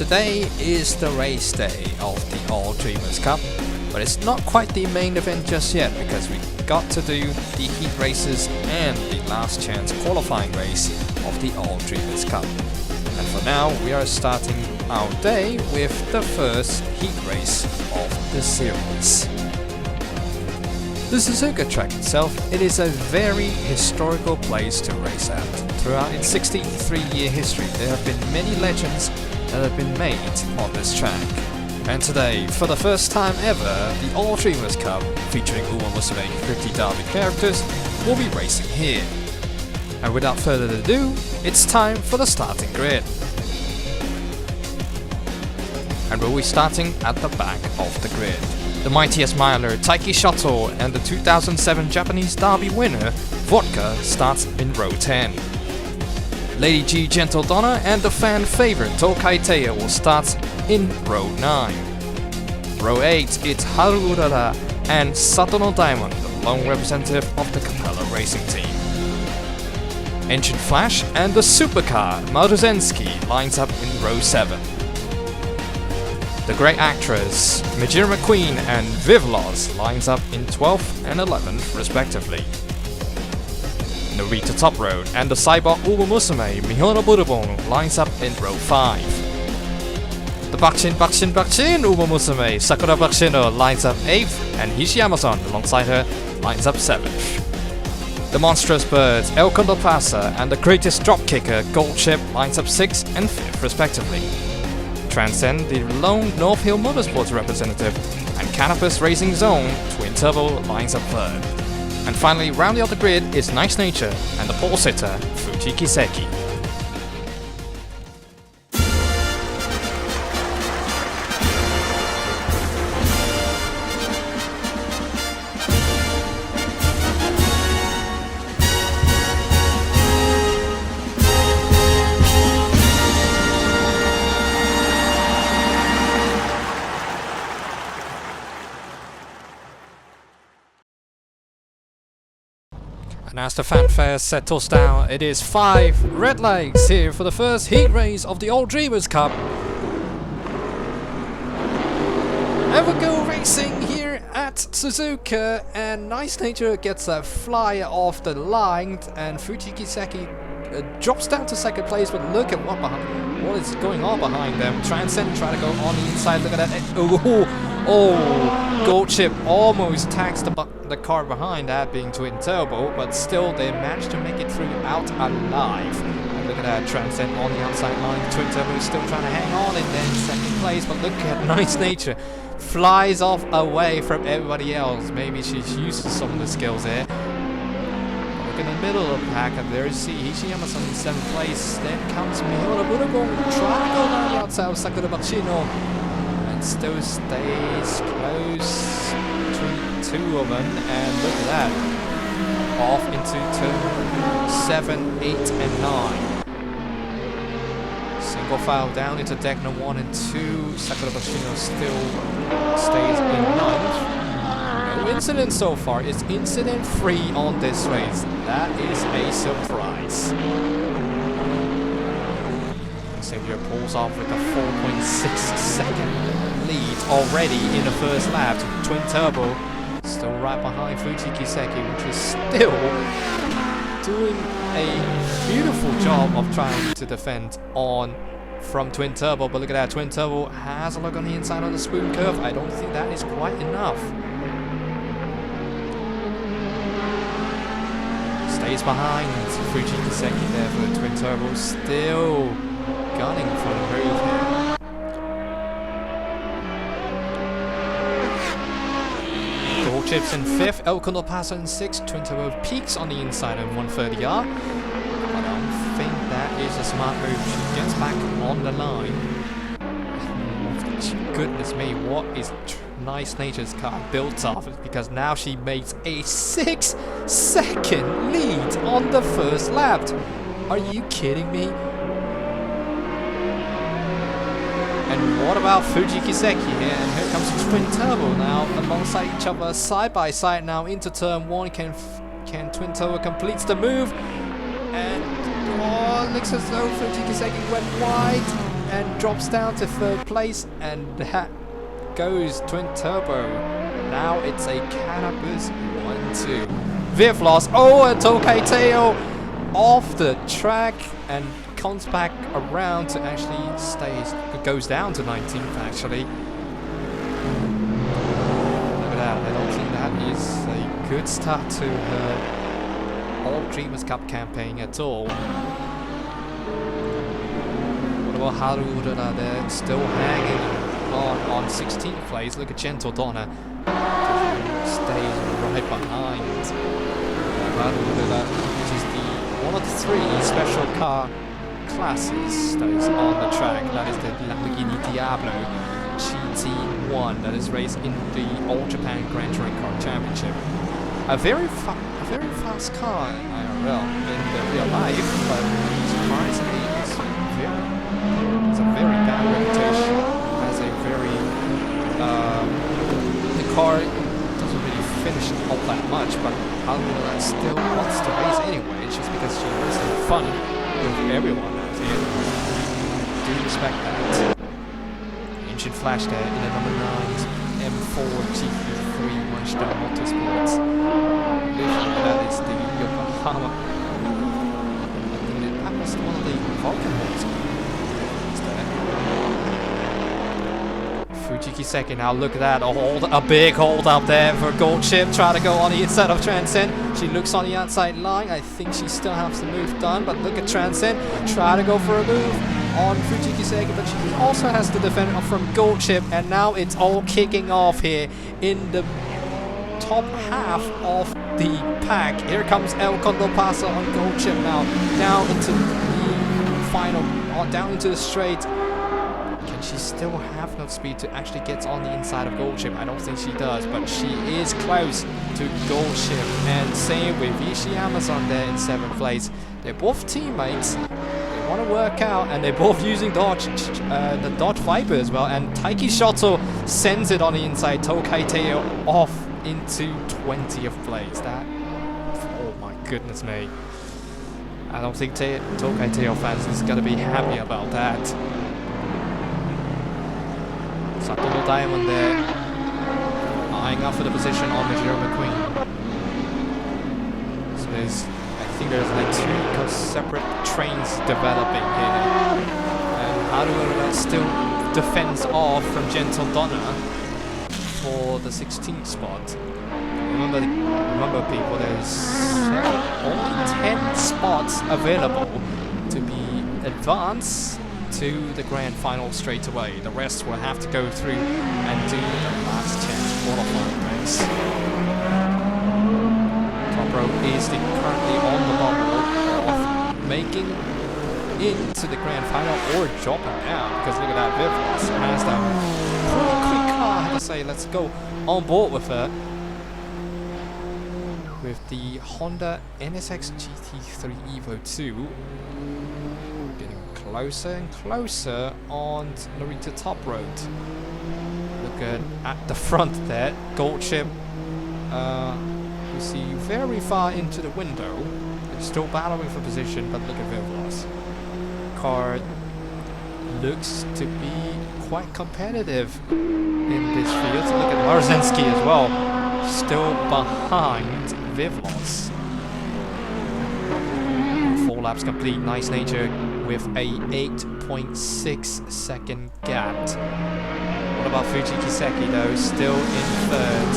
Today is the race day of the All Dreamers Cup, but it's not quite the main event just yet because we got to do the heat races and the last chance qualifying race of the All Dreamers Cup. And for now we are starting our day with the first heat race of the series. The Suzuka track itself, it is a very historical place to race at. Throughout its 63-year history, there have been many legends that have been made on this track. And today, for the first time ever, the All Dreamers Cup, featuring Umamusume 50 derby characters, will be racing here. And without further ado, it's time for the starting grid. And we'll be starting at the back of the grid. The mightiest miler Taiki Shoto and the 2007 Japanese Derby winner Vodka starts in row 10. Lady G Gentle Donna and the fan favorite Tokai Teiya will start in row 9. Row 8 it's Haru Urara and Satono Diamond, the lone representative of the Capella racing team. Engine Flash and the supercar Maruzensky lines up in row 7. The great actress Majira McQueen and Vivlos lines up in 12th and 11th respectively. Narita Top Road and the cyborg Umamusume Mihono Burubon lines up in row 5. The Bakshin Umamusume Sakura Bakshino lines up 8th and Hishiyama-san alongside her lines up 7th. The monstrous birds El Condor Pasa and the greatest dropkicker Gold Chip lines up 6th and 5th respectively. Transcend the lone North Hill Motorsports representative, and Canopus Racing Zone Twin Turbo lines up 3rd. And finally, rounding out the grid is Nice Nature and the pole sitter Fuji Kiseki. And as the fanfare settles down, it is 5 red lights here for the first heat race of the All Dreamers Cup. And we go racing here at Suzuka, and Nice Nature gets a flyer off the line, and Fuji Kiseki drops down to second place, but look at what is going on behind them. Transcend try to go on the inside, look at that. Oh, Gold Chip almost tags the car behind, that being Twin Turbo, but still they managed to make it through out alive. And look at that, Transcend on the outside line, Twin Turbo is still trying to hang on in then second place, but look at Nice Nature, flies off away from everybody else. Maybe she's used to some of the skills there. Look in the middle of the pack, and there is Hishiyama-san in 7th place, then comes Mihono Burubon, trying to go down the outside of Sakura Bakshino. Still stays close between two of them, and look at that, off into turn 7, 8 and 9. Single file down into deck number 1 and 2. Sakura Bakshino still stays in 9th. No incident so far, it's incident free on this race. That is a surprise. Xavier pulls off with a 4.6 second lead already in the first lap. Twin Turbo still right behind Fuji Kiseki, which is still doing a beautiful job of trying to defend on from Twin Turbo. But look at that, Twin Turbo has a look on the inside on the spoon curve. I don't think that is quite enough. Stays behind Fuji Kiseki there for Twin Turbo, still gunning for the move here. Gold Chips in 5th, El Condor Pasa in 6th, Twin Turbo peaks on the inside of 130R. But I don't think that is a smart move. She gets back on the line. Goodness me, what is Nice Nature's car built off? Because now she makes a 6-second lead on the first lap. Are you kidding me? And what about Fuji Kiseki here? And here comes Twin Turbo now alongside each other, side by side now into turn 1. Can Twin Turbo completes the move? And looks as though Fuji Kiseki went wide. and drops down to 3rd place, and that goes twin turbo. Now it's a cannabis 1-2. Viv lost. Oh, and Tokateo off the track and comes back around to actually goes down to 19th actually. Look at that. I don't think that is a good start to her All Dreamers Cup campaign at all. What about Harura there? Still hanging on 16th place. Look at Gentle Donna. Stays right behind Harura, which is one of the 3 special car classes that is on the track. That is the Lamborghini Diablo GT1 that is raced in the All Japan Grand Touring Car Championship. A very fast car in IRL in the real life, but surprisingly it's a very bad reputation. Has a very the car doesn't really finish all that much, but Almira still wants to race anyway, just because she wants to have fun with everyone out here. Do respect that. Engine flash there in the number 9 M4 GP3 Munchdown Motorsports. That is the Yokohama. I think that was one of the Vulcan ones. Fujiki second. Now look at that, a big hold up there for Gold Chip. Try to go on the inside of Transcend. She looks on the outside line. I think she still has the move done, but look at Transcend. Try to go for a move on Fujiki second, but she also has to defend from Gold Chip, and now it's all kicking off here in the top half of the pack. Here comes El Condor Pasa on Gold Chip now, down into the final, down into the straight. Can she still have enough speed to actually get on the inside of Gold Chip? I don't think she does, but she is close to Gold Chip. And same with Ishii Amazon there in 7th place. They're both teammates. They want to work out, and they're both using the Dodge Viper as well. And Taiki Shoto sends it on the inside. Tokai Teo off into 20th place. That, oh my goodness me. I don't think Tokai Teo fans is going to be happy about that. Satono Diamond there, eyeing up for the position on Majiro McQueen. So I think there's like 2 separate trains developing here. And Haruo still defends off from Gentle Donna for the 16th spot. Remember people, there's only 10 spots available to be advanced to the grand final straight away. The rest will have to go through and do the last chance qualifying race. Top row is currently on the bubble of making into the grand final or dropping out, because look at that, Vivlas has that pretty quick car, I have to say. Let's go on board with her. With the Honda NSX GT3 Evo 2. Closer and closer on Narita Top Road. Look at the front there. Gold Chip. You see very far into the window. It's still battling for position, but look at Vivlas. Car looks to be quite competitive in this field. So look at Marzensky as well. Still behind Vivlas. 4 laps complete. Nice Nature with a 8.6 second gap. What about Fujikiseki though? Still in 3rd.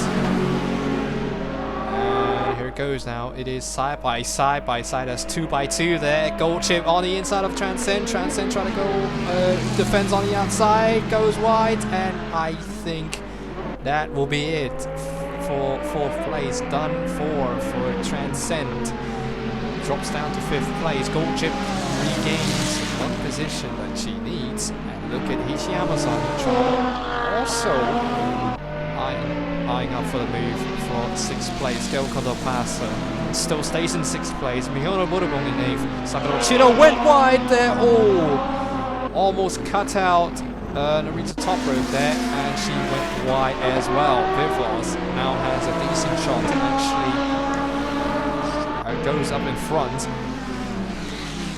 And here it goes now. It is side by side. That's 2x2 there. Gold Chip on the inside of Transcend. Transcend trying to go, defends on the outside, goes wide, and I think that will be it for 4th place. Done for Transcend. Drops down to 5th place. Gold Chip regains 1 position that she needs. And look at Ishii Amazon also eyeing up for the move for 6th place. Del Condor Pasa still stays in 6th place. Mihono Burgong in 8th. Sakura Chino went wide there. Oh, almost cut out Narita Top Road there, and she went wide as well. Vivlas now has a decent shot to actually goes up in front,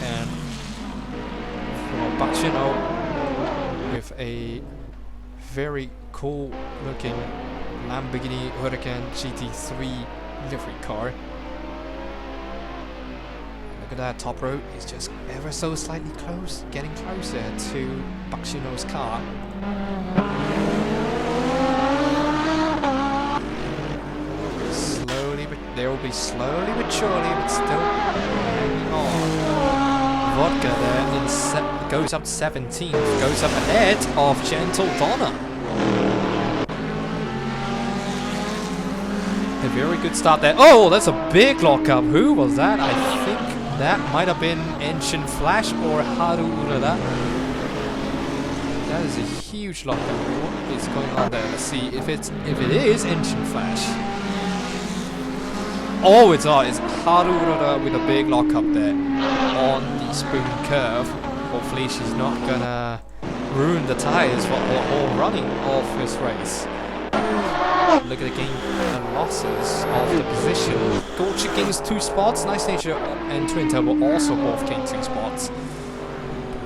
and for Bacino with a very cool looking Lamborghini Huracan GT3 livery car. Look at that, top road is just ever so slightly close, getting closer to Bakshino's car. There will be slowly but surely, but still hanging on. Vodka there goes up 17th, goes up ahead of Gentle Donna. A very good start there. Oh, that's a big lockup. Who was that? I think that might have been Engine Flash or Haru Urara. That is a huge lockup. What is going on there? Let's see if it is Engine Flash. Oh, it's Haru Urara with a big lockup there on the spoon curve. Hopefully she's not gonna ruin the tires for the whole running of this race. Look at the gain and losses of the position. Golchik gains 2 spots. Nice Nature and Twin Turbo also both gain 2 spots.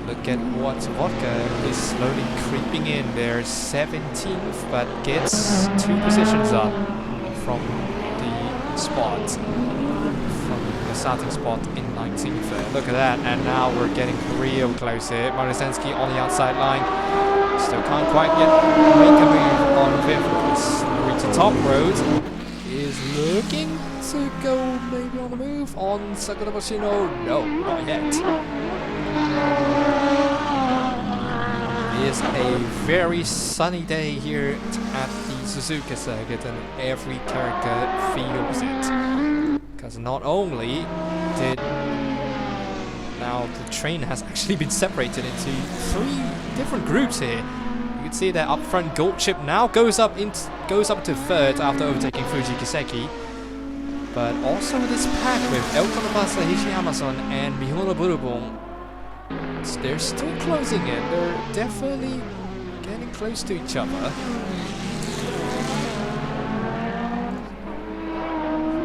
Look at what Vodka is slowly creeping in there. 17th, but gets 2 positions up from the spot, from the starting spot in 19th. Look at that, and now we're getting real close here. Marusensky on the outside line. Still can't quite make a move on Vivlos. The top road is looking to go maybe on the move on Sakura Bakshino. No, not yet. It is a very sunny day here at the Suzuka Circuit, and every character feels it. Because not only did now the train has actually been separated into 3 different groups here. You can see that up front Goldchip now goes up to 3rd after overtaking Fuji Kiseki. But also this pack with El Konobasa, Hishiyama-san and Mihono Burubon, they're still closing in. They're definitely getting close to each other.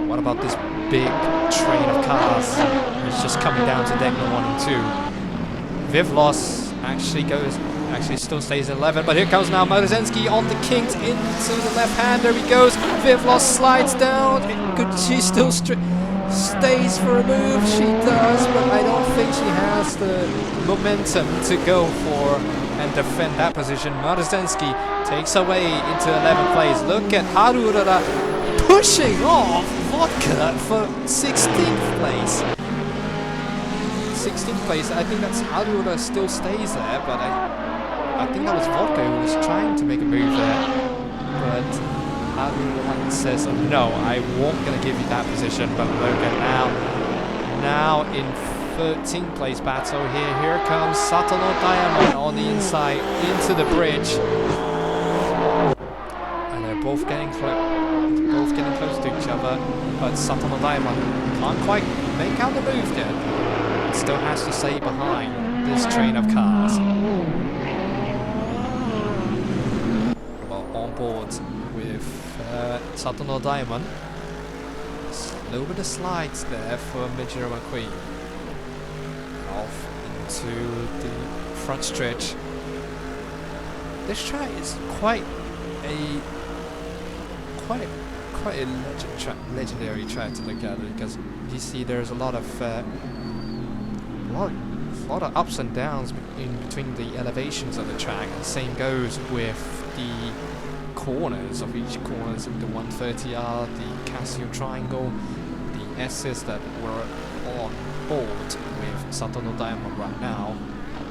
What about this big train of cars? It's just coming down to Degner 1 and 2. Vivlos actually still stays in 11, but here comes now Marusensky on the kinked into the left hand. There he goes. Vivlos slides down. Could she still stays for a move? She does, but I don't think she has the momentum to go for and defend that position. Marusensky takes away into 11th place. Look at Haru Urara pushing off Vodka for 16th place. 16th place, I think that's Haru Urara still stays there, but I think that was Vodka who was trying to make a move there. But Haru Urara says, no, I won't gonna give you that position. But look at now in 13th place battle here. Here comes Satono Diamond on the inside into the bridge. And they're both getting close to each other, but Satono Diamond can't quite make out the move yet. Still has to stay behind this train of cars. Well, on board with Satono Diamond. A little bit of slides there for Mijiro McQueen. Off into the front stretch. This track is quite a legendary track to look at, because you see there's a lot of ups and downs in between the elevations of the track, and same goes with the corners of each corners, the 130R, the Casio Triangle, the S's that were on board with Satono Diamond right now,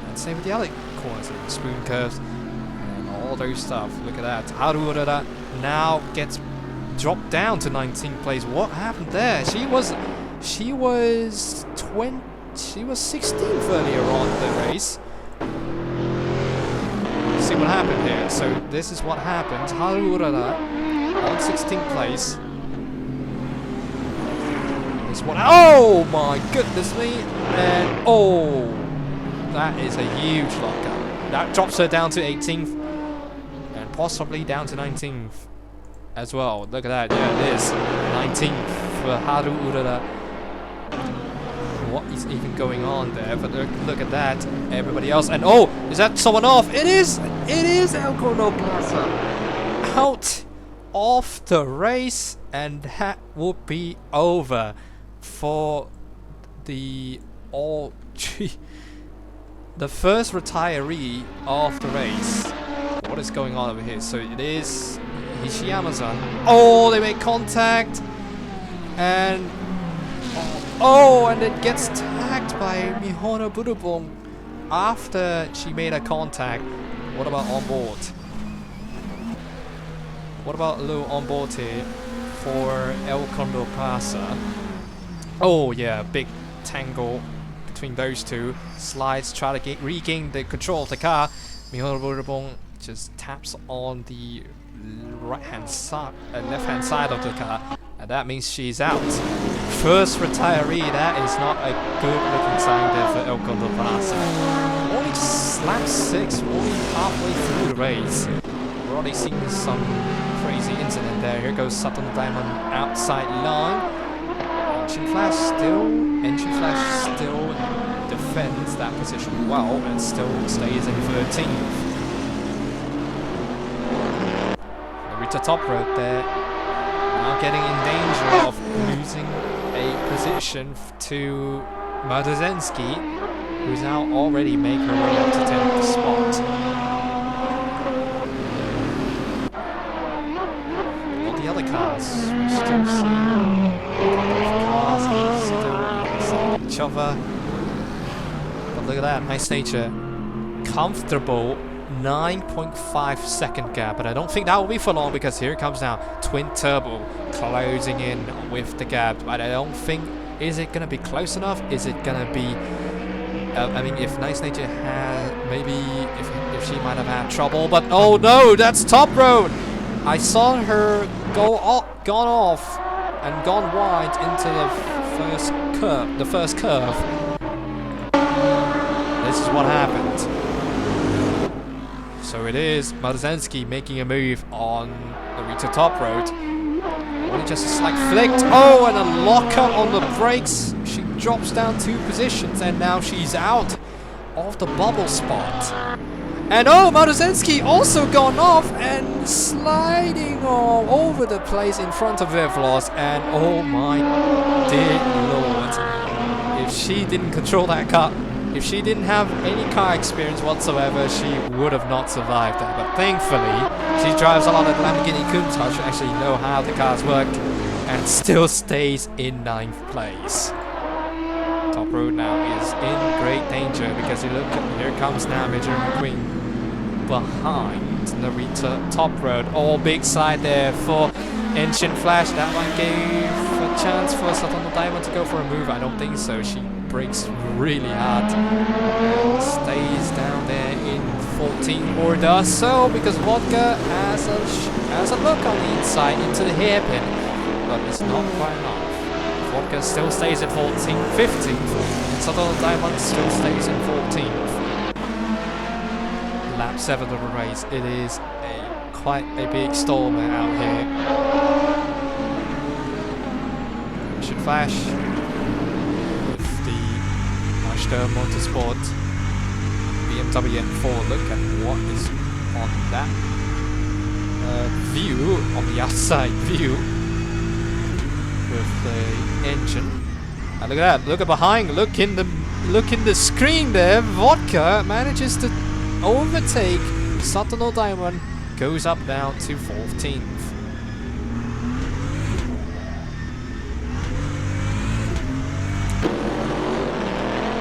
and same with the other corners, the spoon curves and all those stuff. Look at that. Haru Urara now gets dropped down to 19th place. What happened there? She was 16th earlier on in the race. See what happened here. So this is what happened. Haru Urara on 16th place. This one. Oh my goodness me! And oh, that is a huge lockup. That drops her down to 18th and possibly down to 19th as well. Look at that. Yeah, it is 19th for Haru Urara. What is even going on there? But look at that. Everybody else. And oh, is that someone off? It is! It is El Corsa out of the race, and that would be over for the the first retiree of the race. What is going on over here? So it is Hishiyama-san. Oh, they make contact, and and it gets tagged by Mihono Budubong after she made a contact. What about on board? What about a little on board here for El Corsa? Oh yeah, big tangle between those two. Slides, try to regain the control of the car. Mihono Budubong just taps on the right-hand side, left-hand side of the car, and that means she's out. First retiree. That is not a good-looking sign there for El Corsa. Only just lap 6, only halfway through the race. We're already seeing some crazy incident there. Here goes Sutton Diamond outside line. Engine Flash still defends that position well and still stays in 13th. The top road there, now getting in danger of losing a position to Madozensky, who's now already made her way up to 10th spot. All the other cars, we still see cars still inside each other. But look at that, nice nature, comfortable 9.5 second gap, but I don't think that will be for long, because here comes now twin turbo closing in with the gap. But I don't think, is it gonna be close enough? Is it gonna be I mean, if Nice Nature had maybe if she might have had trouble, but oh no, that's top road. I saw her gone off and gone wide into the first curve. This is what happened. So it is Madozensky making a move on the Rita top road. Only just a slight flick. Oh, and a lockup on the brakes. She drops down 2 positions, and now she's out of the bubble spot. And oh, Madozensky also gone off and sliding all over the place in front of Vevlos. And oh my dear lord, if she didn't control that car, if she didn't have any car experience whatsoever, she would have not survived that. But thankfully, she drives a lot of Lamborghini Countach, actually know how the cars work, and still stays in 9th place. Top road now is in great danger, because you look, here comes now Major McQueen behind Narita top road. All big side there for Engine Flash. That one gave a chance for Satono Diamond to go for a move. I don't think so. She brakes really hard and stays down there in 14th, or does so, because Vodka has a look on the inside into the hairpin, but it's not quite enough. Vodka still stays at 14th, 15th, and Satono Diamond still stays in 14th. Lap 7 of the race. It is quite a big storm out here. Should Flash with the Motorsport BMW M4. Look at what is on that view, on the outside view with the engine. And look at that! Look at behind! Look in the screen there. Vodka manages to overtake Satono Diamond. Goes up now to 14th.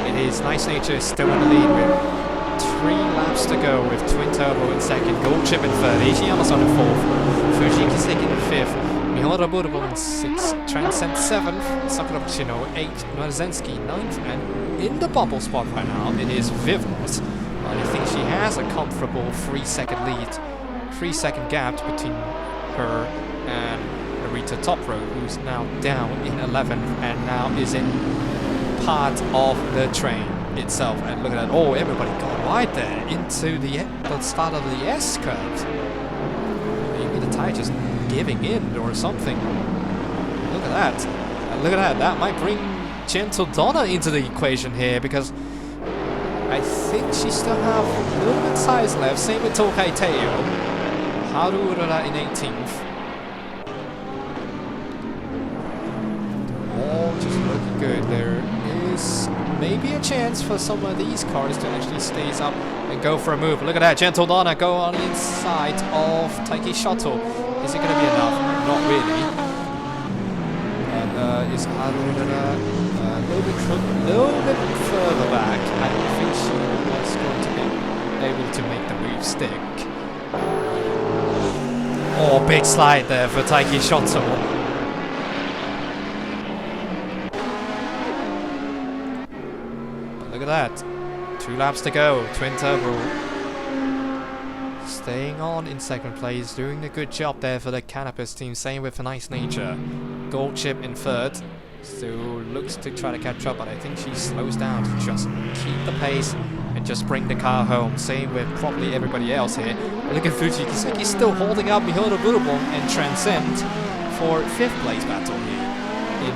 It is Nice Nature still in the lead with 3 laps to go, with Twin Turbo in second, Gold Chip in third, Ishiyama-san in fourth, Fujiki Seki in fifth, Mihono Budubong in sixth, Transcend seventh, Sakura Chino 8th, Madozensky 9th, and in the bubble spot right now it is Vivnos. I think she has a comfortable 3-second lead, 3-second gap between her and Narita Top Row, who's now down in 11th and now is in part of the train itself. And look at that! Oh, everybody got wide there into the start of the S curve. Maybe the tire just giving in or something. Look at that! Look at that! That might bring Gentle Donna into the equation here, because I think she still have a little bit size left. Same with Tokai Teo. Haru Urara in 18th. All just looking good. There is maybe a chance for some of these cars to actually stay up and go for a move. Look at that, Gentle Donna go on the inside of Taiki Shoto. Is it going to be enough? Not really. And is Haru Urara a little bit further back? I don't think she was going to be able to make the move stick. Oh, big slide there for Taiki Shoto. Look at that. 2 laps to go. Twin turbo. Staying on in second place. Doing a good job there for the Canopus team. Same with Nice Nature. Gold chip in third. Still looks to try to catch up, but I think she slows down to just keep the pace and just bring the car home. Same with probably everybody else here. Look at Fuji Kiseki still holding up Mihono Burubon and Transcend for 5th place battle here. In,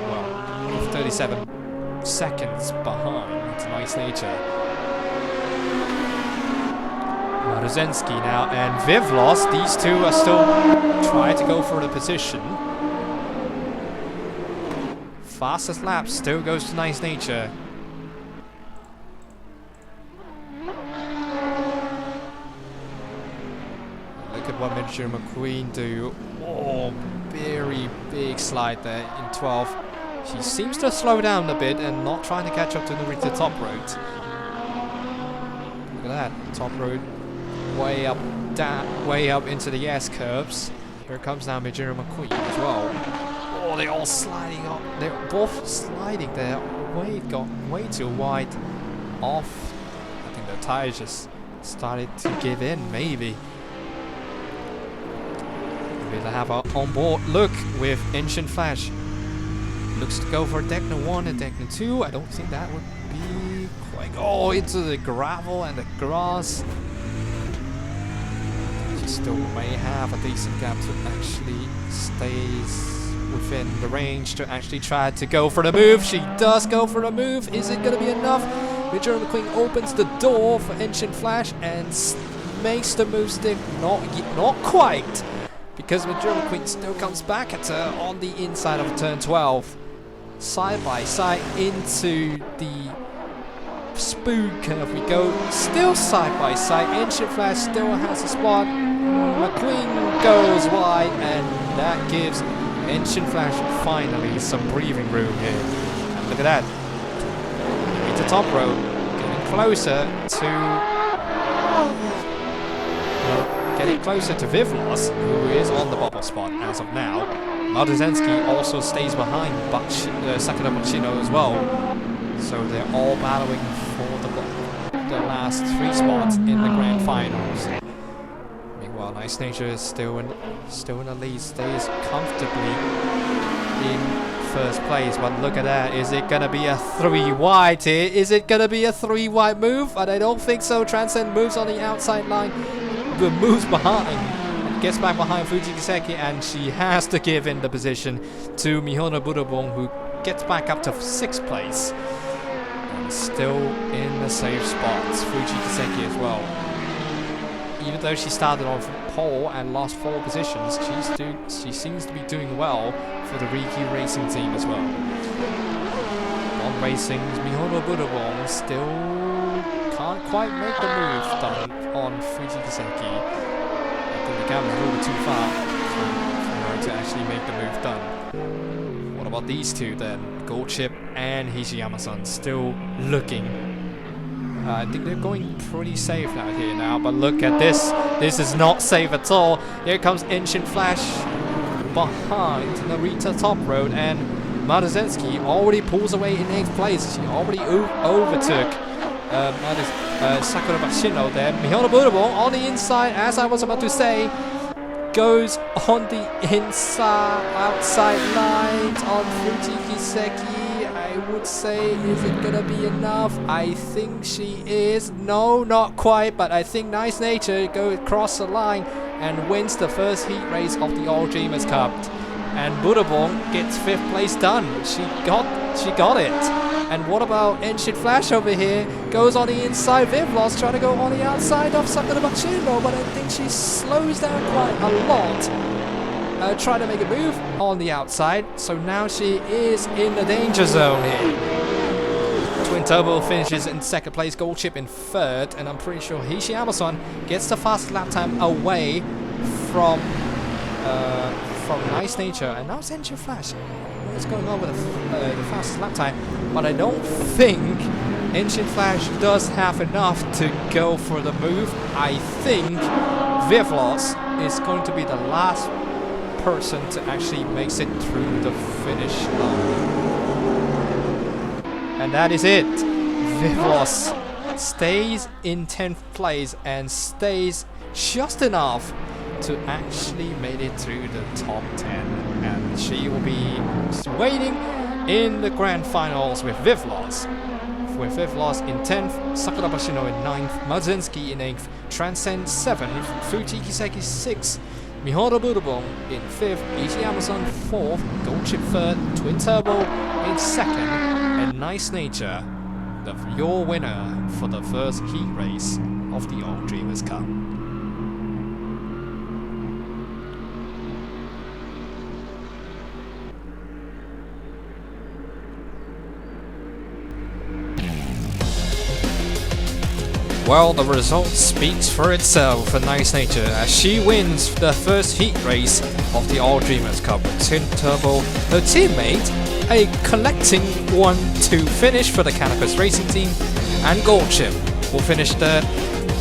well, 37 seconds behind Nice Nature. Maruzensky now and Vivlos, these two are still trying to go for the position. Fastest lap still goes to Nice Nature. Look at what Manager McQueen do. Oh, very big slide there in 12th. She seems to slow down a bit and not trying to catch up to the top road. Look at that, top road way up, down, way up into the S curves. Here comes now Manager McQueen as well. Oh, they're all sliding up. They're both sliding there. Got way too wide off. I think the tires just started to give in, maybe. Maybe they have on board. Look with Ancient Flash. Looks to go for Decna 1 and Decna 2. I don't think that would be quite. Oh, into the gravel and the grass. She still may have a decent gap to actually stays within the range to actually try to go for the move. She does go for the move. Is it going to be enough? Major McQueen opens the door for Ancient Flash and makes the move stick. Not quite, because Major McQueen still comes back at her on the inside of turn 12. Side by side into the spoon curve we go. Still side by side. Ancient Flash still has a spot. McQueen goes wide, and that gives Ancient Flash finally some breathing room here. And look at that. Into top row. Getting closer to Vivlos, who is on the bubble spot as of now. Maruzensky also stays behind Sakura Bochino as well. So they're all battling for the last 3 spots in the grand finals. Meanwhile, Nice Nature is still in the lead, stays comfortably in first place. But look at that, is it gonna be a 3 wide here? Is it gonna be a 3 wide move? But I don't think so. Transcend moves on the outside line, but moves behind and gets back behind Fuji Kiseki, and she has to give in the position to Mihono Burubon, who gets back up to 6th place. And still in the safe spots, Fuji Kiseki as well. Even though she started on pole and lost 4 positions, she seems to be doing well for the Riki Racing team as well. On Racing's Mihono Burubon still can't quite make the move done on Fuji Kiseki. I think the gap is a little bit too far for her to actually make the move done. What about these two then? Gold Chip and Hishiyama-san still looking. I think they're going pretty safe out here now, but look at this. This is not safe at all. Here comes Ancient Flash behind Narita top road, and Maruzensky already pulls away in 8th place. She already overtook Sakura Bashino there. Mihono Burubon on the inside, as I was about to say, goes on the outside lines on Fuji Kiseki. I would say, is it gonna be enough? I think she is. No, not quite, but I think Nice Nature goes across the line and wins the first heat race of the All Dreamers Cup. And Burubon gets 5th place done. She got it. And what about Engine Flash over here? Goes on the inside. Vivlos trying to go on the outside of Sakura Bachino, but I think she slows down quite a lot. Trying to make a move on the outside. So now she is in the danger zone here. Twin Turbo finishes in second place, Gold Chip in third, and I'm pretty sure Hishi Amazon gets the fastest lap time away from Nice Nature. And now it's Engine Flash. What's going on with the fastest lap time? But I don't think Engine Flash does have enough to go for the move. I think Vivlos is going to be the last person to actually makes it through the finish line. And that is it. Vivlos stays in 10th place and stays just enough to actually make it through the top 10, and she will be waiting in the grand finals with Vivlos. With Vivlos in 10th, Sakura Bashino in 9th, Madzinski in 8th, Transcend 7th, Fuji Kiseki 6th, Mihodo Budobon in 5th, Ichi Amazon 4th, Gold Chip 3rd, Twin Turbo in 2nd, and Nice Nature, your winner for the first heat race of the All Dreamers Cup. Well, the result speaks for itself for Nice Nature as she wins the first heat race of the All Dreamers Cup with Twin Turbo, her teammate, a collecting 1-2 finish for the Canopus Racing team, and Gold Chip will finish third,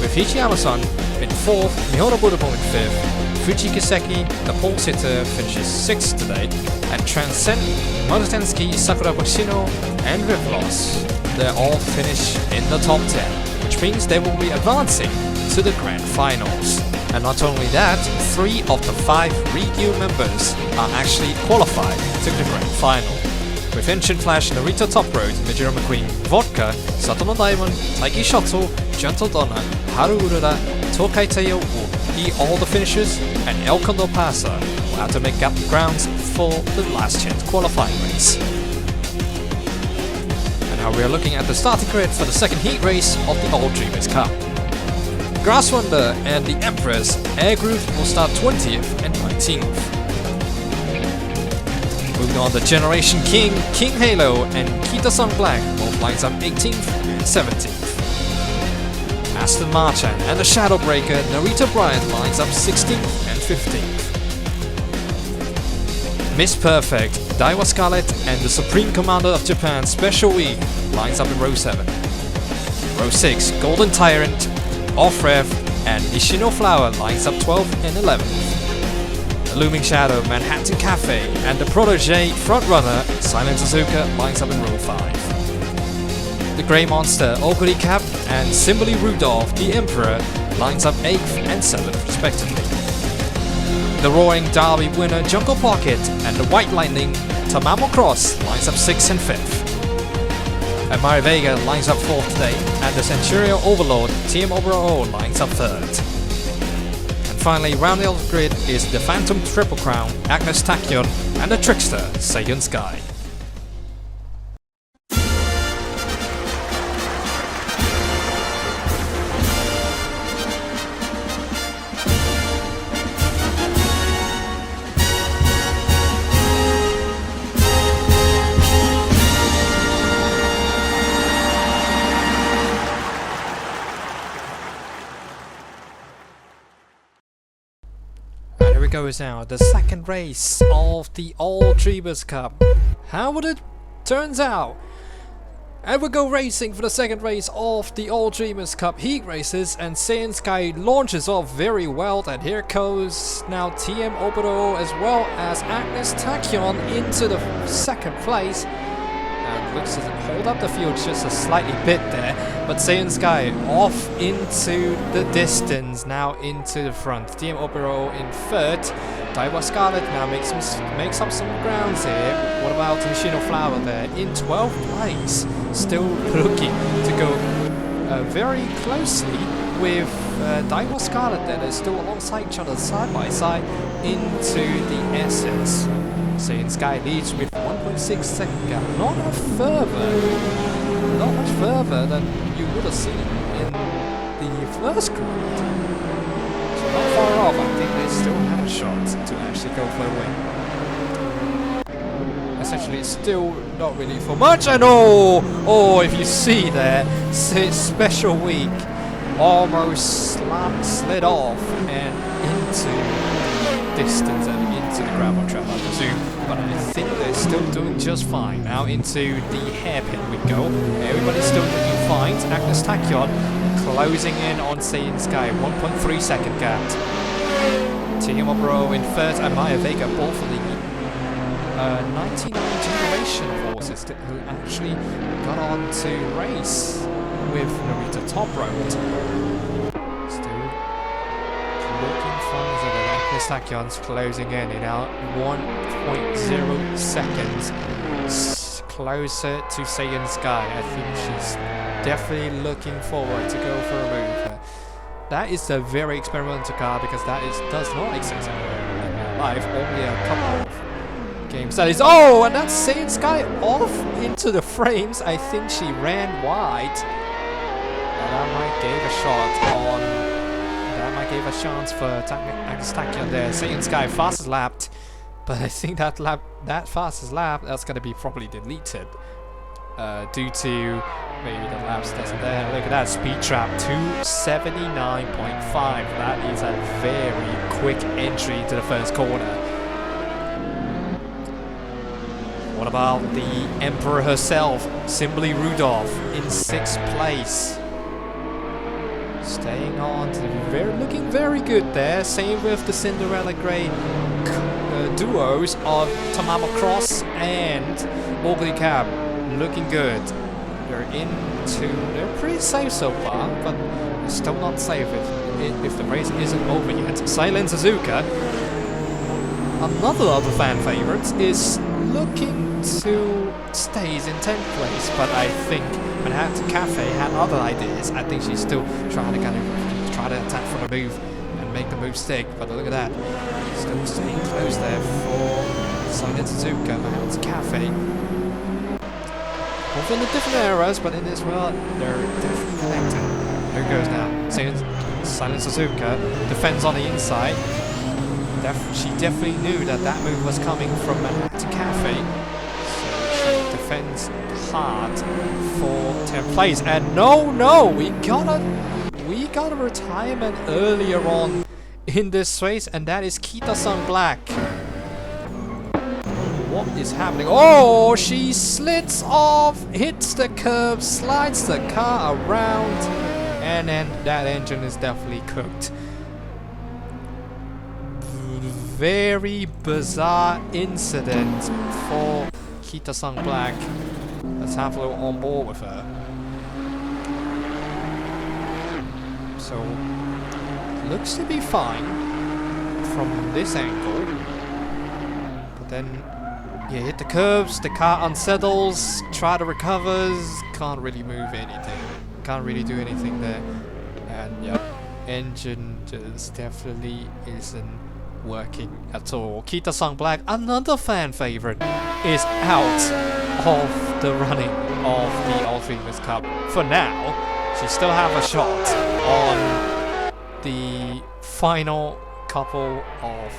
with Hichi Amazon in 4th, Mihono Budobon in 5th, Fuji Kiseki, the pole sitter, finishes 6th today, and Transcend, Monotenski, Sakura Bashino, and Vivlos, they all finish in the top 10. Which means they will be advancing to the grand finals. And not only that, 3 of the 5 Ryu members are actually qualified to the grand final. With Engine Flash, Narita Top Road, Majora McQueen, Vodka, Satono Diamond, Taiki Shoto, Gentle Donna, Haru Urura, Tokai Teo will be all the finishers, and El Condor Pasa will have to make up the grounds for the last chance qualifying race. Now we are looking at the starting grid for the second heat race of the All Dreamers Cup. Grass Wonder and the Empress Air Groove will start 20th and 19th. Moving on, the Generation King, King Halo and Kita Sun Black both lines up 18th and 17th. Aston Martin and the Shadow Breaker Narita Bryant lines up 16th and 15th. Miss Perfect, Daiwa Scarlet and the Supreme Commander of Japan Special E lines up in row 7. Row 6, Golden Tyrant, Off-Rev and Nishino Flower lines up 12th and 11th. The Looming Shadow, Manhattan Cafe and the Protégé Frontrunner, Silent Suzuka lines up in row 5. The Grey Monster, Oguri Cap and Simboli Rudolph, the Emperor lines up 8th and 7th respectively. The Roaring Derby winner Jungle Pocket and the White Lightning Tamamo Cross lines up 6th and 5th. And Mari Vega lines up 4th today, and the Centurion Overlord Team Obero lines up 3rd. And finally, rounding out the grid is the Phantom Triple Crown, Agnes Tachyon and the Trickster Seiyon Sky. Here we go now, the second race of the All Dreamers Cup. How would it turns out? And we go racing for the second race of the All Dreamers Cup heat races, and Seiyon Sky launches off very well, and here goes now TM Obero as well as Agnes Tachyon into the second place. And looks to hold up the field just a slightly bit there, but Seiyon Sky off into the distance, now into the front. TM Obero in third. Daiwa Scarlet now makes up some grounds here. What about Nishino Flower there in 12th place? Still looking to go very closely with Daiwa Scarlet there. They're still alongside each other side by side into the Essence. Seiyon Sky leads with 1.5 1.6-second gap. Not much further than you would have seen in the first group. So not far off. I think they still have a shot to actually go for a win. Essentially, it's still not really for much. And oh, if you see there, special week almost slid off and into the distance and into the gravel trap, I presume. But I think they're still doing just fine. Now into the hairpin we go. Everybody's still looking fine. Agnes Tachyon closing in on Saiyan Sky. 1.3-second gap. Timo Bro in third and Maya Vega both for the 99 generation forces who actually got on to race with Narita top road. Still looking fine. So the Agnes Tachyon's closing in now 1.0 seconds closer to Saiyan Sky. I think she's definitely looking forward to go for a move. That is a very experimental car because that does not exist in real life. Only a couple of games. That is and that's Saiyan Sky off into the frames. I think she ran wide. That might give a shot on. That might give a chance for Agnes Tachyon there. Saiyan Sky fastest lapped, but I think that fastest lap that's gonna be probably deleted due to maybe the laps doesn't there. Look at that speed trap 279.5. That is a very quick entry into the first corner. What about the Emperor herself, Simply Rudolph, in 6th place? Staying on, looking very good there. Same with the Cinderella Grey duos of Tamama Cross and Ugly Cab. Looking good. They're pretty safe so far, but they're still not safe if the race isn't over yet. Silent Suzuka, another of the fan favorites, is looking to stays in 10th place, but I think Manhattan Cafe had other ideas. I think she's still trying to try to attack for the move and make the move stick, but look at that. Still staying close there for Silent Suzuka, Manhattan Cafe. Both in the different eras, but in this world, they're definitely connected. Here goes now. Silent Suzuka defends on the inside. She definitely knew that move was coming from Manhattan Cafe. So she defends hard for 10th place. And no, we got a retirement earlier on in this race, and that is Kita-san Black. What is happening? Oh, she slits off, hits the curb, slides the car around, and then that engine is definitely cooked. Very bizarre incident for Kita-san Black. Let's have a little on board with her. So, looks to be fine from this angle, but then you hit the curves, the car unsettles, try to recovers, can't really move anything, can't really do anything there, and yeah, engine just definitely isn't working at all. Kita-san Black, another fan favorite, is out of the running of the All Dreamers Cup for now. She still have a shot on the final couple of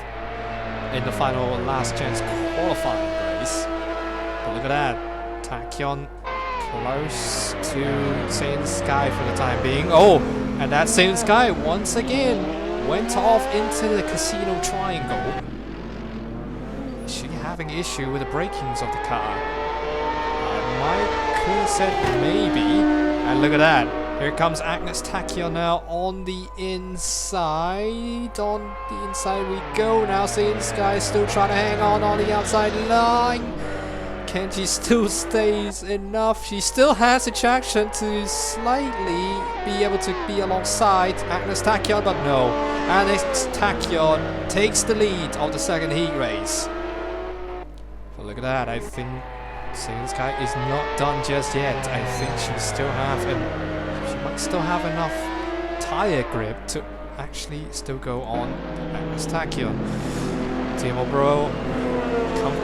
in the final last chance qualifying race. But look at that, Tachyon close to Saiyan Sky for the time being. Oh, and that Saiyan Sky once again went off into the casino triangle. Is she having issue with the brakings of the car? I could have said maybe. And look at that. Here comes Agnes Tachyon now on the inside. On the inside we go now. Saiyan Sky still trying to hang on the outside line. Kenji still stays enough. She still has a traction to slightly be able to be alongside Agnes Tachyon, but no. Agnes Tachyon takes the lead of the second heat race. But look at that. I think Saiyan Sky is not done just yet. I think she might still have enough tire grip to actually still go on Agnes Tachyon. Timo Bro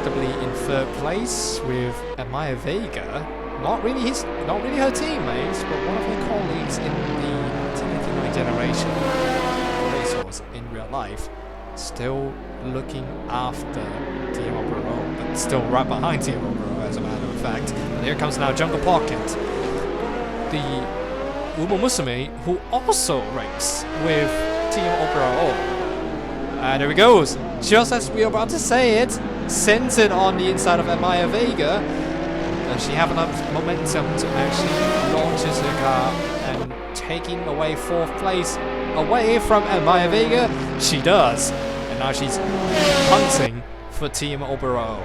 comfortably in third place with Amaya Vega. Not really her teammates, but one of her colleagues in the 1989 generation racehorse in real life. Still looking after Team Opera, but still right behind Team Opera as a matter of fact. And here comes now Jungle Pocket, the Umamusume, who also races with Team Opera. And there he goes, just as we are about to say it, sends it on the inside of Amaya Vega. Does she have enough momentum to actually launches her car and taking away 4th place away from Amaya Vega? She does. And now she's hunting for Team Obero.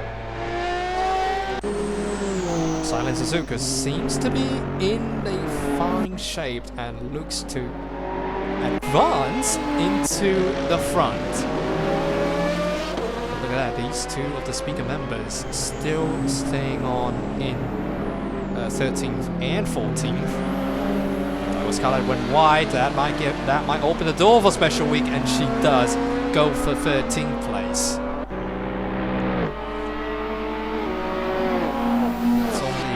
Silent Suzuka seems to be in a fine shape and looks to advance into the front. Look at that, these two of the speaker members still staying on in 13th and 14th. Scarlett went wide, that might open the door for Special Week, and she does go for 13th place. It's only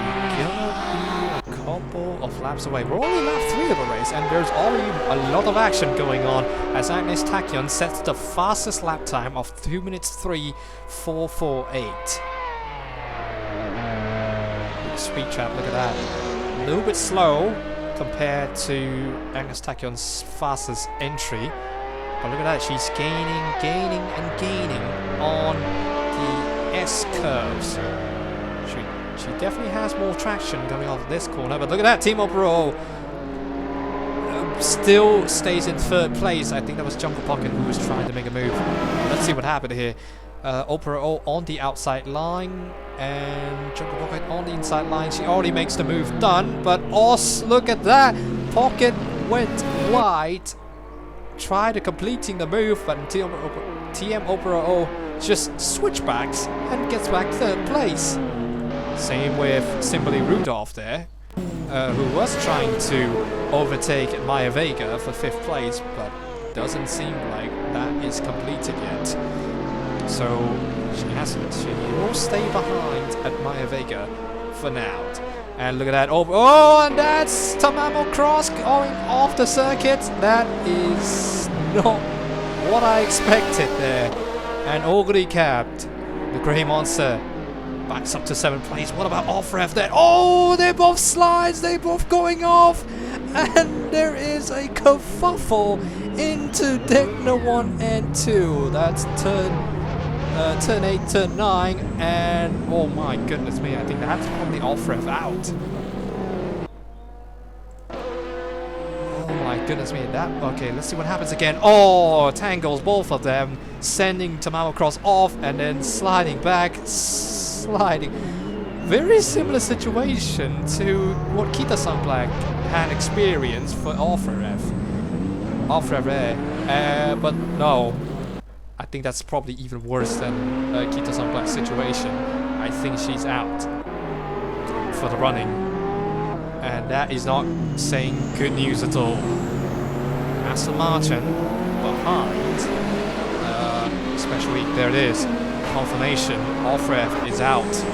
gonna be a couple of laps away. We're only lap 3 of the race, and there's already a lot of action going on as Agnes Tachyon sets the fastest lap time of 2 minutes 3.448. Speed trap, look at that. A little bit slow compared to Agnes Tachyon's fastest entry. But look at that, she's gaining on the S-curves. She definitely has more traction coming off of this corner. But look at that, Team Opero still stays in 3rd place. I think that was Jungle Pocket who was trying to make a move. Let's see what happened here. Opero on the outside line and Jungle Pocket on the inside line. She already makes the move done, but look at that! Pocket went wide, tried completing the move, but TM Opero just switchbacks and gets back 3rd place. Same with Simberly Rudolph there, who was trying to overtake Maya Vega for 5th place, but doesn't seem like that is completed yet. So she will stay behind at Maya Vega for now. And look at that. Oh, and that's Tamamo Cross going off the circuit. That is not what I expected there. And Oguri capped. The Grey Monster backs up to 7th place. What about off-rev there? Oh, they're both slides. They're both going off. And there is a kerfuffle into Degner 1 and 2. That's turn 8, turn 9, and oh my goodness me, I think that's probably off-rev out. Oh my goodness me, okay, let's see what happens again. Oh, tangles both of them, sending Tamamo Cross off and then sliding back, Very similar situation to what Kita-san Black had experienced for off-rev there, but no. I think that's probably even worse than Kita-san Black's situation. I think she's out for the running. And that is not saying good news at all. Aston Martin behind. Special Week, there it is. Confirmation, off-rev is out.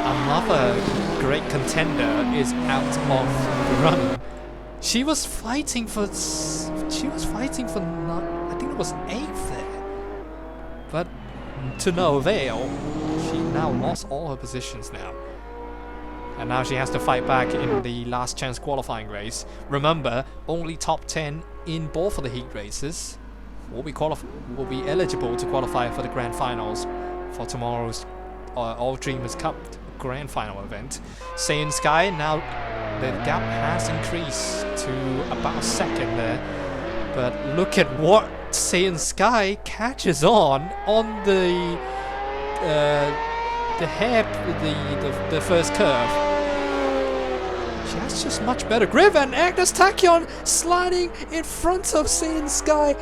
Another great contender is out of the running. She was fighting for I think it was 8th there, but to no avail. She now lost all her positions now, and now she has to fight back in the last chance qualifying race. Remember, only top 10 in both of the heat races will be eligible to qualify for the grand finals for tomorrow's All Dreamers Cup grand final event. Saiyan Sky, now the gap has increased to about 2nd there. But look at what Saiyan Sky catches on the the first curve. She has just much better grip, and Agnes Tachyon sliding in front of Saiyan Sky.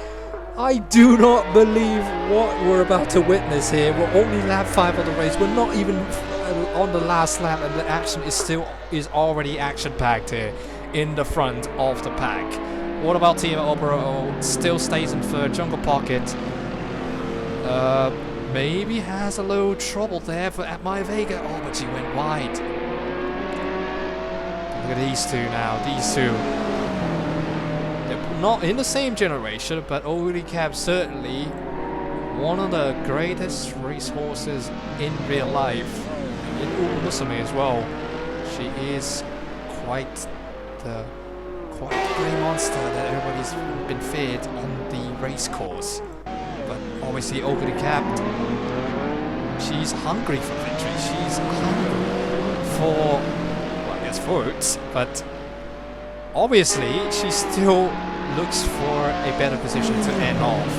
I do not believe what we're about to witness here. We're only lap 5 of the race. We're not even on the last lap, and the action is already action-packed here in the front of the pack. What about Team Opera? Still stays in 3rd. Jungle Pocket maybe has a little trouble there at Maya Vega. Oh, but she went wide. Look at these two now. These two. They're not in the same generation, but Oguri Cab certainly one of the greatest racehorses in real life. In Umamusume as well. She is quite the grey monster that everybody's been feared on the race course. But obviously Oguri Cab, she's hungry for victory. She's hungry for, well, I guess votes, but obviously she still looks for a better position to end off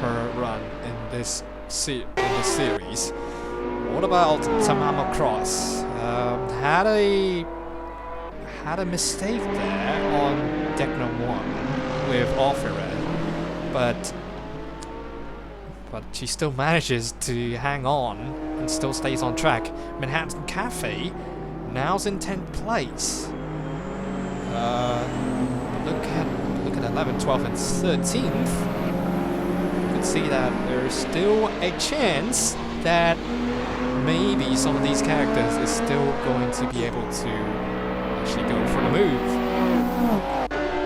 her run in this series. What about Tamama Cross? Had a mistake there on deck number 1 with Offeret, but she still manages to hang on and still stays on track. Manhattan Cafe now's in 10th place. Look at 11th, 12th, and 13th. You can see that there's still a chance that maybe some of these characters is still going to be able to actually go for the move.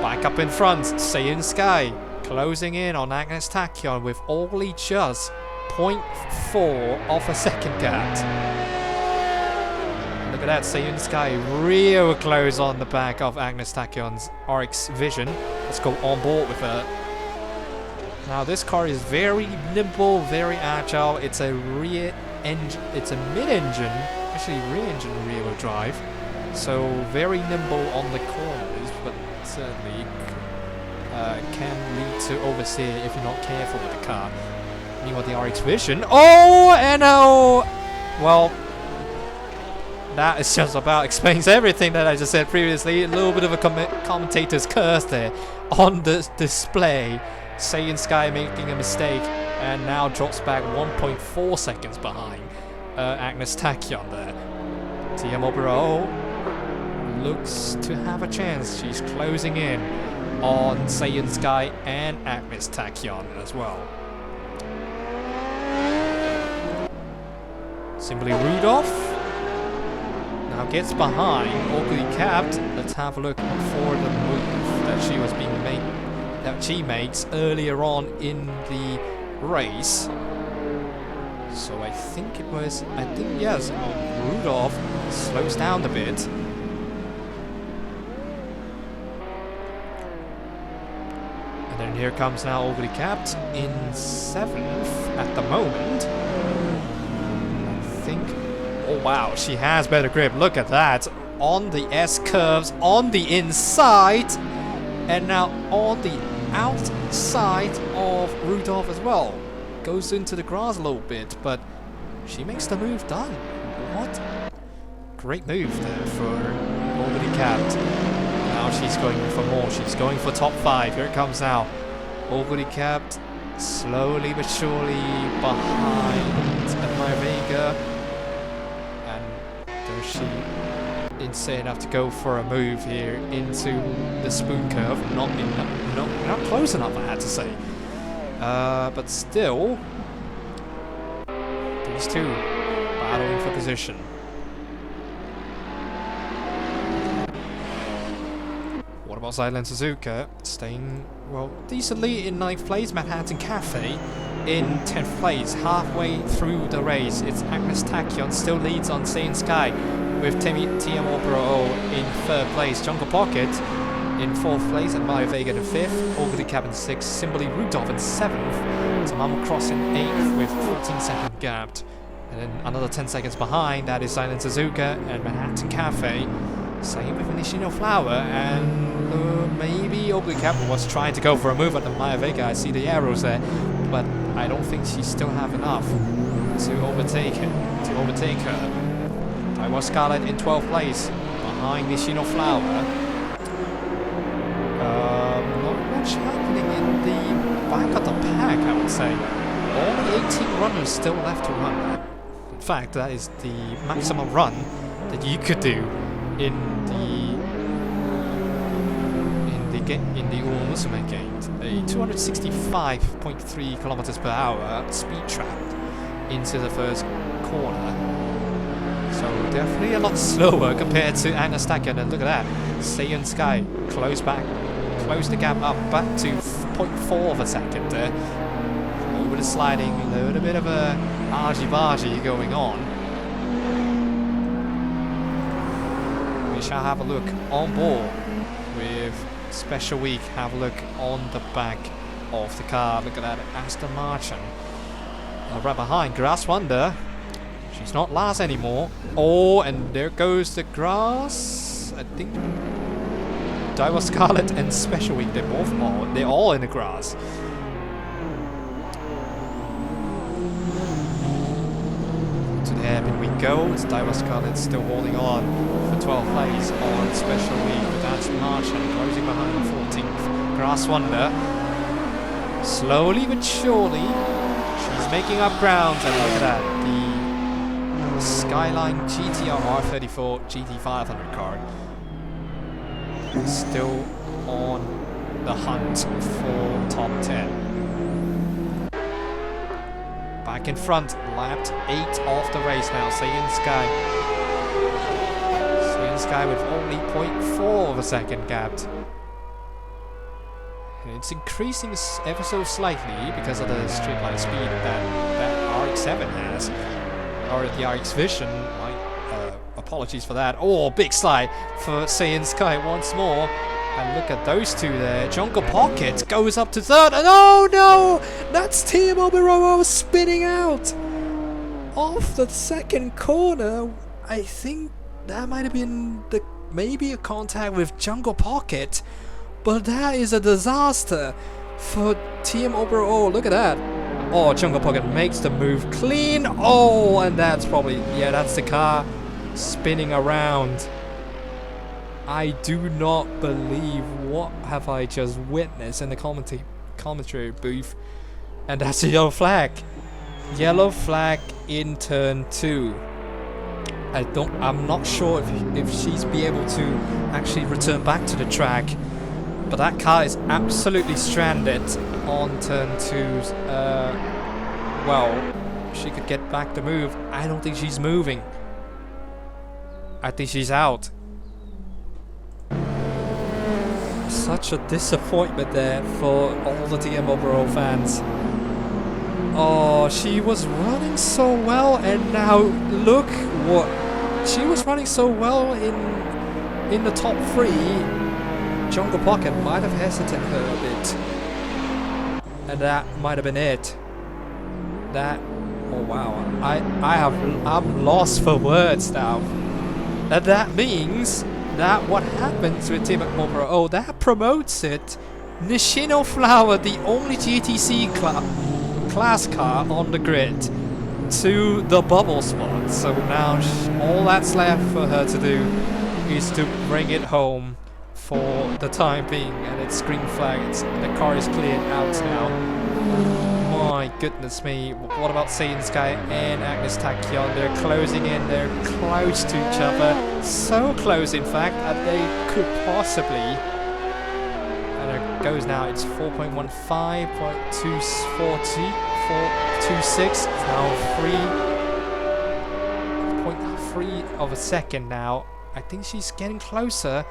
Back up in front, Seiun Sky closing in on Agnes Tachyon with only just 0.4 of a second gap. Look at that, Seiun Sky real close on the back of Agnes Tachyon's RX Vision. Let's go on board with her. Now this car is very nimble, very agile. It's a mid-engine, actually rear-engine rear-wheel drive. So very nimble on the corners, but certainly can lead to oversteer if you're not careful with the car. Meanwhile, the RX Vision. Oh, and oh! Well, that is just about explains everything that I just said previously. A little bit of a commentator's curse there on the display. Seiun Sky making a mistake and now drops back 1.4 seconds behind Agnes Tachyon there. TM Obero looks to have a chance. She's closing in on Seiun Sky and Agnes Tachyon as well. Simply Rudolph now gets behind Oguri Capped. Let's have a look for the move that she makes earlier on in the race. So I think yes, Rudolph slows down a bit. And then here comes now Oguri Capped in 7th at the moment. I think, oh wow, she has better grip. Look at that. On the S curves, on the inside, and now on the outside of Rudolph as well. Goes into the grass a little bit, but she makes the move done. What? Great move there for Oguri Capped. Now she's going for more. She's going for top 5. Here it comes now. Oguri Capped slowly but surely behind Maya Vega. And there she insane enough to go for a move here into the spoon curve. Not close enough, I had to say. But still, these two battling for position. What about Silent Suzuka? Staying, well, decently in 9th place. Manhattan Cafe in 10th place. Halfway through the race, it's Agnes Tachyon still leads on Seiun Sky with TM Obero in 3rd place. Jungle Pocket in 4th place, and Maya Vega in 5th. Oguri Cab in 6th. Simply Rudolph in 7th. Tamama Cross in 8th with 14-second gap. And then another 10 seconds behind, that is Silent Suzuka and Manhattan Cafe. Same with Nishino Flower, and maybe Oguri Cab was trying to go for a move at the Maya Vega. I see the arrows there, but I don't think she still have enough to overtake her. Taiwan Scarlet in 12th place, behind Nishino Flower. Not much happening in the back of the pack, I would say. Only 18 runners still left to run. In fact, that is the maximum run that you could do in the Umamusume games. A 265.3 kilometers per hour speed trap. into the first corner. So definitely a lot slower compared to Agnes Stacken. And look at that, Seiyan Sky close the gap up back to 0.4 of a second there. Over the sliding, a little bit of a argy-bargy going on. We shall have a look on board with Special Week. Have a look on the back of the car. Look at that, Aston Martin. Right behind, Grass Wonder. She's not last anymore. Oh, and there goes the grass. I think Diva Scarlet and Special Week, they're all in the grass. To the hairpin we go. It's Diva Scarlet still holding on for 12th place on Special Week with Aston Martin closing behind the 14th. Grass Wonder, slowly but surely, she's making up ground. And look at that, the Skyline GTR R34 GT500 car still on the hunt for top 10. Back in front, lapped 8 of the race now, Seiyan Sky. Seiyan Sky with only 0.4 of a second gapped. And it's increasing ever so slightly because of the straight line speed that RX-7 has. Or the RX Vision. Apologies for that. Oh, big slide for Seiyan Sky once more. And look at those two there. Jungle Pocket goes up to third. And oh no! That's Team Romolo spinning out off the second corner. I think that might have been maybe a contact with Jungle Pocket. But that is a disaster for Team Romolo. Look at that. Oh, Jungle Pocket makes the move clean. Oh, and that's probably, yeah, that's the car spinning around. I do not believe what have I just witnessed in the commentary booth. And that's a yellow flag. Yellow flag in turn 2. I'm not sure if she's be able to actually return back to the track. But that car is absolutely stranded on turn 2's, well, she could get back the move. I don't think she's moving. I think she's out. Such a disappointment there for all the TM overall fans. Oh, she was running so well, and now look what she was running so well in the top 3. Jungle Pocket might have hesitated her a bit, and that might have been it. That, oh wow, I'm lost for words now. And that means that what happens with Team Romolo, oh, that promotes it. Nishino Flower, the only GTC class car on the grid, to the bubble spot. So now all that's left for her to do is to bring it home for the time being, and it's green flag. The car is cleared out now. My goodness me, what about Seiyan Sky and Agnes Tachyon? They're closing in, they're close to each other. So close, in fact, that they could possibly... And it goes now, it's 4.15, 0.240, 4.26, now 3.3 of a second now. I think she's getting closer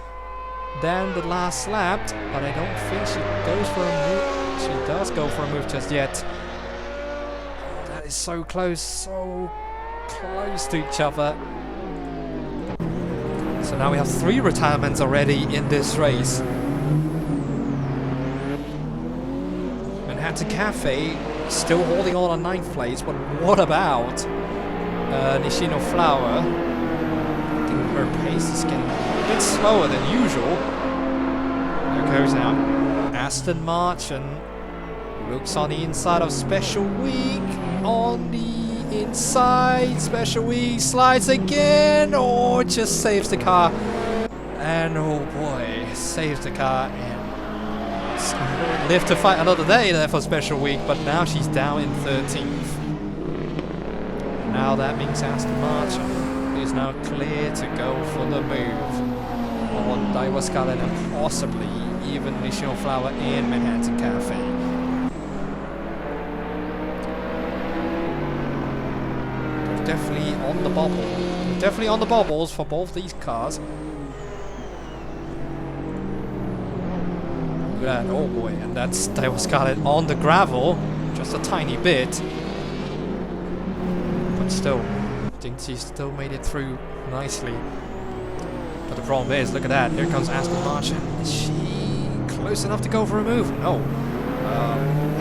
than the last lap, but I don't think she goes for a move. She does go for a move just yet. Oh, that is so close to each other. So now we have 3 retirements already in this race. Manhattan Cafe still holding on 9th place, but what about Nishino Flower? I think her pace is getting a bit slower than usual. There goes now Aston Martin. Looks on the inside of Special Week. On the inside, Special Week slides again. Oh, just saves the car. And oh boy, saves the car. And live to fight another day there for Special Week. But now she's down in 13th. Now that means Aston Martin is now clear to go for the move on Daiwa Scarlet and possibly even Nishino Flower and Manhattan Cafe. definitely on the bubble. They're definitely on the bubbles for both these cars. Look at that, oh boy, and that's Daiwa Scarlet on the gravel, just a tiny bit. But still, I think she still made it through nicely. But the problem is, look at that, here comes Aston Martin. Is she close enough to go for a move? No.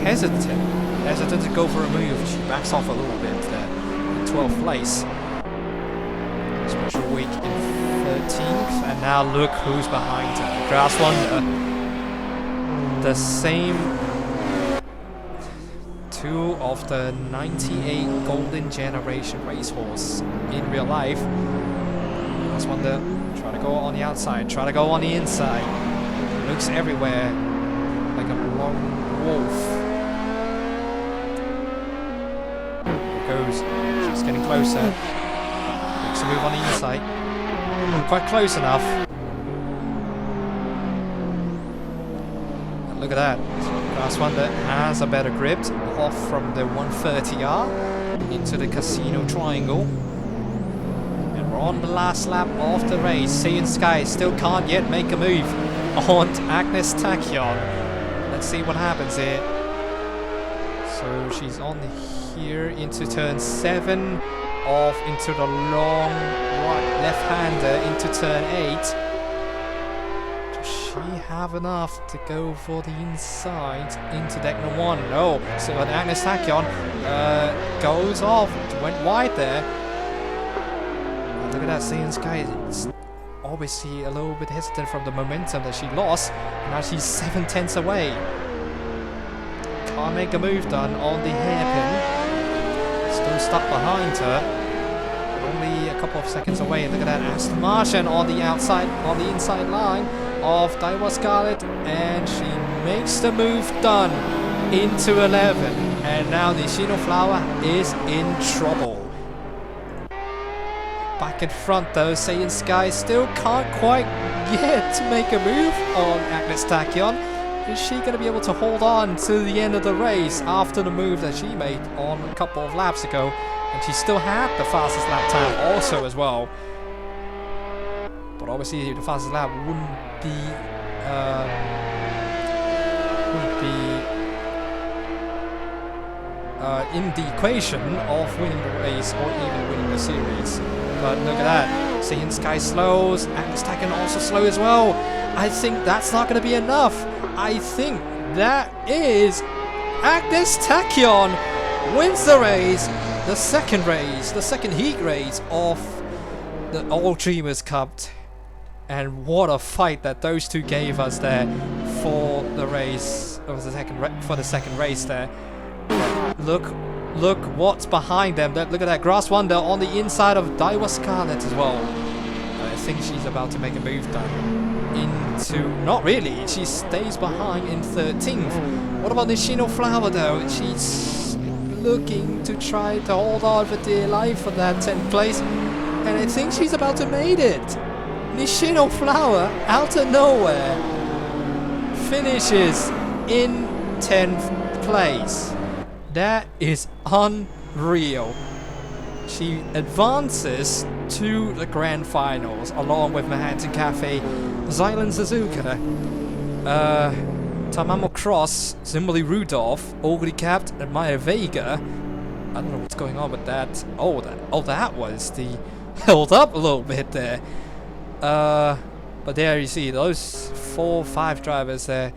Hesitant to go for a move. She backs off a little bit there in 12th place. Special week in 13th, and now look who's behind her. Grass Wonder. The same two of the 98 Golden Generation racehorse in real life. Grass Wonder try to go on the outside, try to go on the inside. Looks everywhere like a lone wolf. Goes. She's getting closer. Makes a move on the inside. Not quite close enough. And look at that. Grass Wonder has a better grip off from the 130R into the Casino Triangle. And we're on the last lap of the race. Sea and Sky still can't yet make a move on Agnes Tachyon. Let's see what happens here. So she's on here into turn 7, off into the long right left-hander into turn 8. Does she have enough to go for the inside into deck number 1? No. So Agnes Tachyon goes off, went wide there. Look at that, Sea and Sky. It's obviously a little bit hesitant from the momentum that she lost. Now she's 7/10 away. Can't make a move done on the hairpin. Still stuck behind her. Only a couple of seconds away. Look at that, Aston Martin on the outside, on the inside line of Daiwa Scarlet, and she makes the move done into 11. And now Nishino Flower is in trouble. Back in front though, Saiyan Sky still can't quite get to make a move on Agnes Tachyon. Is she going to be able to hold on to the end of the race after the move that she made on a couple of laps ago? And she still had the fastest lap time also as well. But obviously the fastest lap wouldn't be in the equation of winning the race or even winning the series. But look at that, Saiyan Sky slows, Agnes Tachyon also slow as well. I think that's not going to be enough. I think that is Agnes Tachyon wins the race, the second heat race of the All Dreamers Cup. And what a fight that those two gave us there for the race, for the second race there. Look what's behind them. Look at that, Grass Wonder on the inside of Daiwa Scarlet as well. I think she's about to make a move done. Not really, she stays behind in 13th. What about Nishino Flower though? She's looking to try to hold on for dear life for that 10th place, and I think she's about to make it. Nishino Flower, out of nowhere, finishes in 10th place. That is unreal. She advances to the grand finals along with Manhattan Cafe, Zylan Suzuka, Tamamo Cross, Zimbali Rudolph, Ogri Capt, and Maya Vega. I don't know what's going on with that. Oh, that was the held up a little bit there. But there you see those 4-5 drivers there.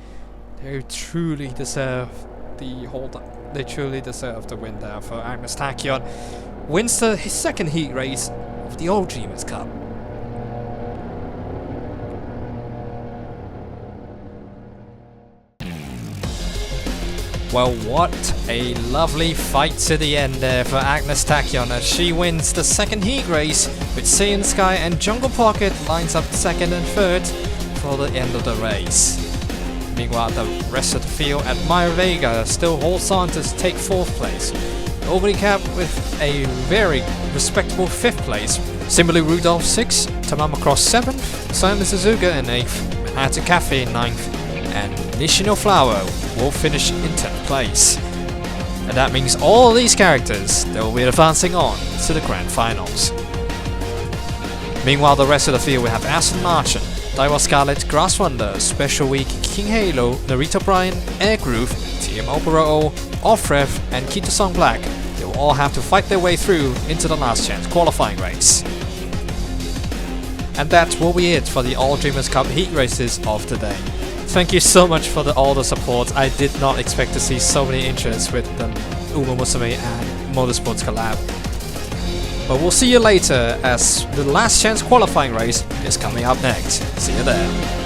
They truly deserve the hold up. They truly deserve the win there for Agnes Tachyon. Wins his second heat race of the All Dreamers Cup. Well, what a lovely fight to the end there for Agnes Tachyon as she wins the second heat race with Saiyan Sky and Jungle Pocket lines up second and third for the end of the race. Meanwhile, the rest of the field at Maya Vega still holds on to take 4th place. Albany Cap with a very respectable 5th place. Simile Rudolph 6th, Tamama Cross 7th, Simon Suzuka in 8th, Manhattan Cafe in 9th, and Nishino Flower will finish in 10th place. And that means all of these characters, they will be advancing on to the Grand Finals. Meanwhile, the rest of the field we have Aston Martin, Daiwa Scarlet, Grass Wonder, Special Week, King Halo, Narita Bryan, Air Groove, TM Opera, Off-Rev and Kito Song Black. They will all have to fight their way through into the last chance qualifying race. And that will be it for the All Dreamers Cup heat races of today. Thank you so much for all the support. I did not expect to see so many interests with the Umamusume and Motorsports collab. But we'll see you later as the last chance qualifying race is coming up next. See you there.